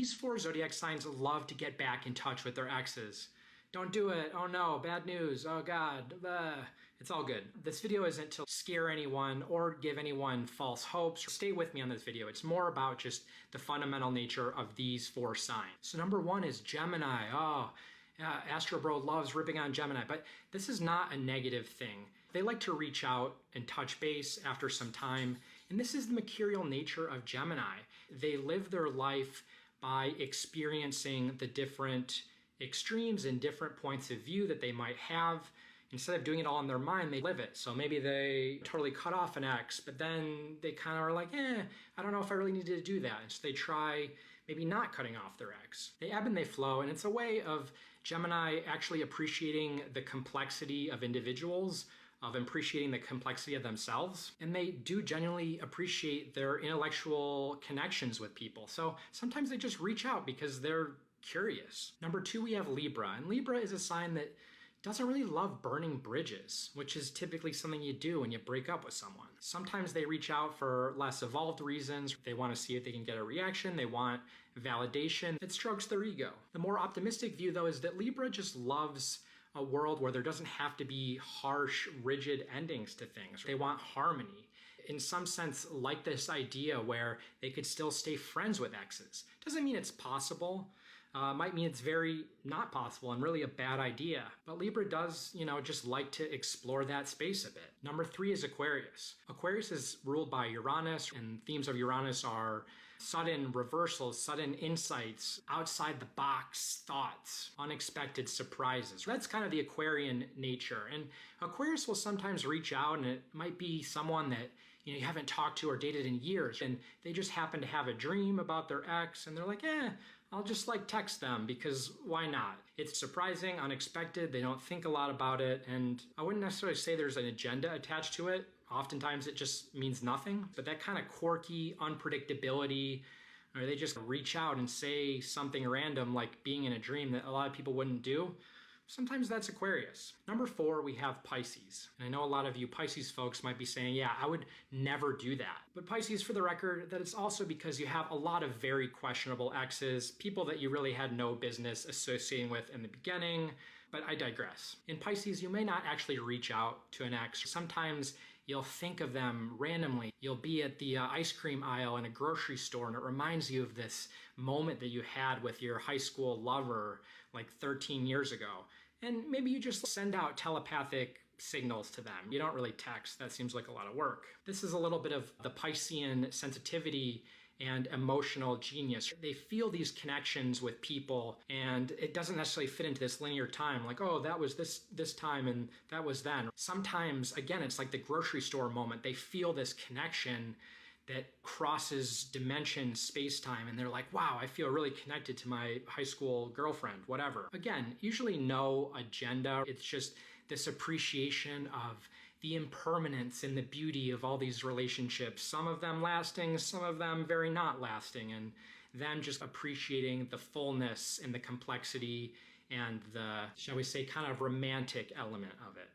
These four zodiac signs love to get back in touch with their exes. Don't do it. Oh no, bad news. Oh God. It's all good. This video isn't to scare anyone or give anyone false hopes. Stay with me on this video. It's more about just the fundamental nature of these four signs. So number one is Gemini. Oh, yeah, Astro Bro loves ripping on Gemini, but this is not a negative thing. They like to reach out and touch base after some time, and this is the mercurial nature of Gemini. They live their life by experiencing the different extremes and different points of view that they might have. Instead of doing it all in their mind, they live it. So maybe they totally cut off an ex, but then they kind of are like, I don't know if I really needed to do that. And so they try maybe not cutting off their ex. They ebb and they flow, and it's a way of Gemini actually appreciating the complexity of individuals, of appreciating the complexity of themselves. And they do genuinely appreciate their intellectual connections with people. So sometimes they just reach out because they're curious. Number two, we have Libra. And Libra is a sign that doesn't really love burning bridges, which is typically something you do when you break up with someone. Sometimes they reach out for less evolved reasons. They want to see if they can get a reaction. They want validation. It strokes their ego. The more optimistic view, though, is that Libra just loves a world where there doesn't have to be harsh, rigid endings to things. They want harmony. In some sense, like this idea where they could still stay friends with exes. Doesn't mean it's possible. Might mean it's very not possible and really a bad idea. But Libra does, just like to explore that space a bit. Number three is Aquarius. Aquarius is ruled by Uranus, and themes of Uranus are sudden reversals, sudden insights, outside the box thoughts, unexpected surprises. That's kind of the Aquarian nature. And Aquarius will sometimes reach out, and it might be someone that you haven't talked to or dated in years, and they just happen to have a dream about their ex, and they're like, I'll just text them because why not? It's surprising, unexpected, they don't think a lot about it, and I wouldn't necessarily say there's an agenda attached to it. Oftentimes it just means nothing, but that kind of quirky unpredictability, or they just reach out and say something random like being in a dream that a lot of people wouldn't do. Sometimes that's Aquarius. Number four, we have Pisces. And I know a lot of you Pisces folks might be saying, yeah, I would never do that. But Pisces, for the record, that it's also because you have a lot of very questionable exes, people that you really had no business associating with in the beginning. But I digress. In Pisces, you may not actually reach out to an ex. Sometimes you'll think of them randomly. You'll be at the ice cream aisle in a grocery store, and it reminds you of this moment that you had with your high school lover like 13 years ago. And maybe you just send out telepathic signals to them. You don't really text. That seems like a lot of work. This is a little bit of the Piscean sensitivity and emotional genius. They feel these connections with people, and it doesn't necessarily fit into this linear time, like, oh, that was this time and that was then. Sometimes, again, it's like the grocery store moment. They feel this connection that crosses dimension, space-time, and they're like, wow, I feel really connected to my high school girlfriend, whatever. Again, usually no agenda. It's just this appreciation of the impermanence and the beauty of all these relationships, some of them lasting, some of them very not lasting, and them just appreciating the fullness and the complexity and the, shall we say, kind of romantic element of it.